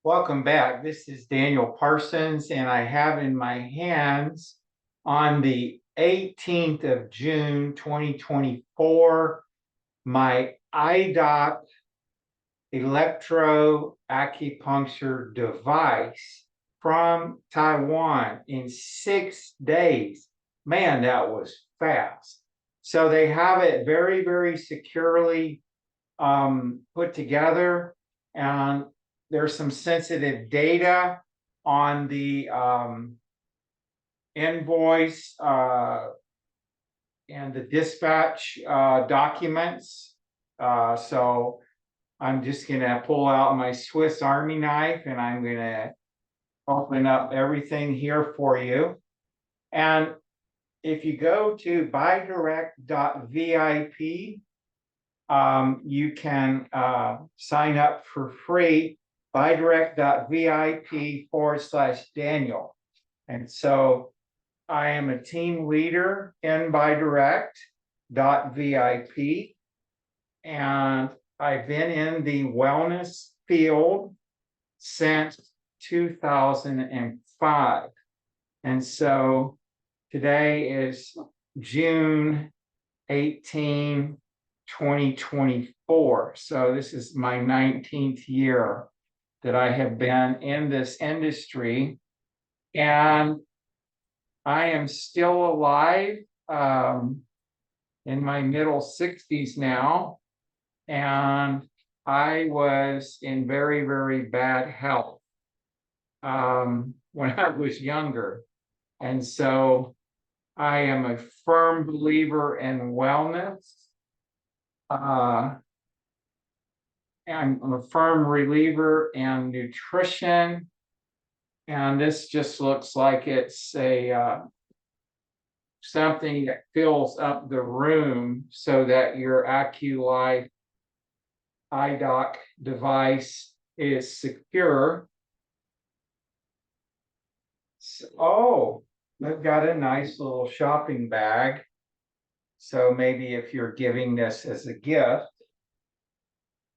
Welcome back. This is Daniel Parsons, and I have in my hands on the 18th of June, 2024, my iDoc electroacupuncture device from Taiwan in 6 days. Man, that was fast. So they have it very, very securely put together, and there's some sensitive data on the invoice and the dispatch documents. So I'm just going to pull out my Swiss Army knife and I'm going to open up everything here for you. And if you go to buydirect.vip, you can sign up for free, buydirect.vip/Daniel. And so I am a team leader in buydirect.vip, and I've been in the wellness field since 2005. And so today is June 18, 2024. So this is my 19th year that I have been in this industry, and I am still alive, in my middle 60s now, and I was in very, very bad health when I was younger. And so I am a firm believer in wellness. I'm a firm believer in nutrition, and this just looks like it's a something that fills up the room so that your AccuLife iDoc device is secure. So, they've got a nice little shopping bag. So maybe if you're giving this as a gift.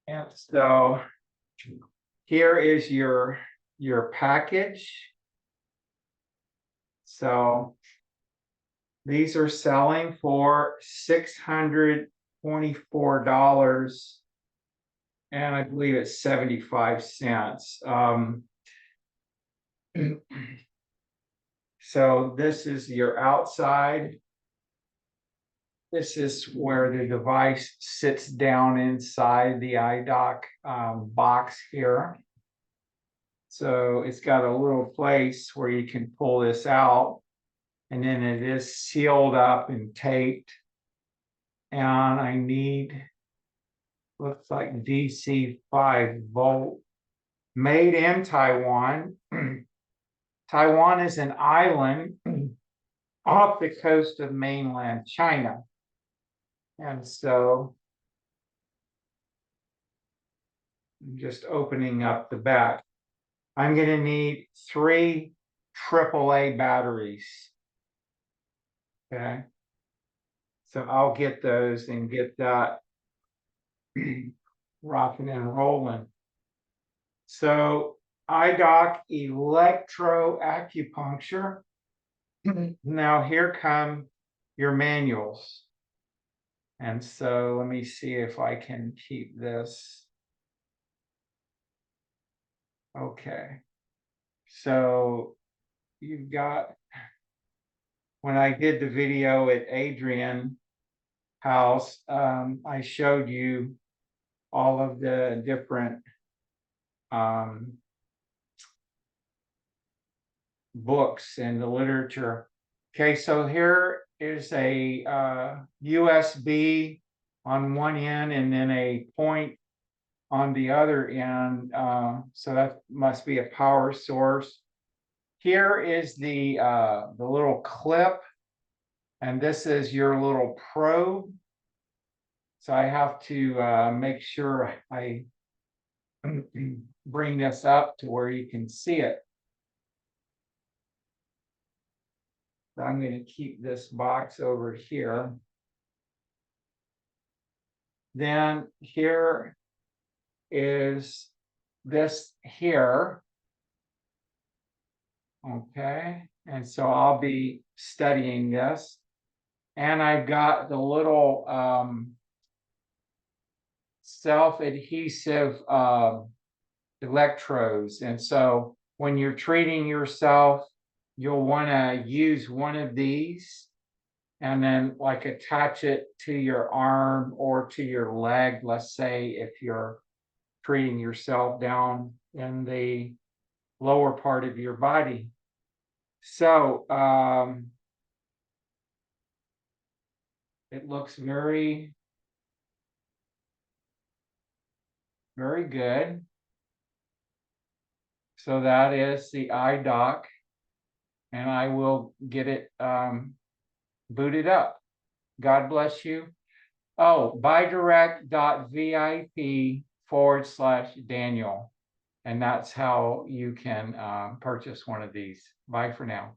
And so here is your package. So these are selling for $624, and I believe it's 75 cents. So this is your outside. This is where the device sits down inside the iDoc box here. So it's got a little place where you can pull this out, and then it is sealed up and taped. And I need, looks like DC 5-volt, made in Taiwan. Taiwan is an island off the coast of mainland China. And so I'm just opening up the back. I'm going to need 3 AAA batteries. Okay. So I'll get those and get that rocking and rolling. So iDoc electroacupuncture. Now here come your manuals. And so let me see if I can keep this. Okay. So you've got, when I did the video at Adrian House, I showed you all of the different books and the literature. Okay, so here is a USB on one end and then a point on the other end. So that must be a power source. Here is the little clip, and this is your little probe. So I have to make sure I bring this up to where you can see it. So I'm going to keep this box over here. Then here is this here. Okay, and so I'll be studying this. And I've got the little self-adhesive electrodes. And so when you're treating yourself, you'll want to use one of these and then like attach it to your arm or to your leg. Let's say if you're treating yourself down in the lower part of your body. So it looks very, very good. So that is the iDock, and I will get it booted up. God bless you. Oh, buydirect.vip/Daniel. And that's how you can purchase one of these. Bye for now.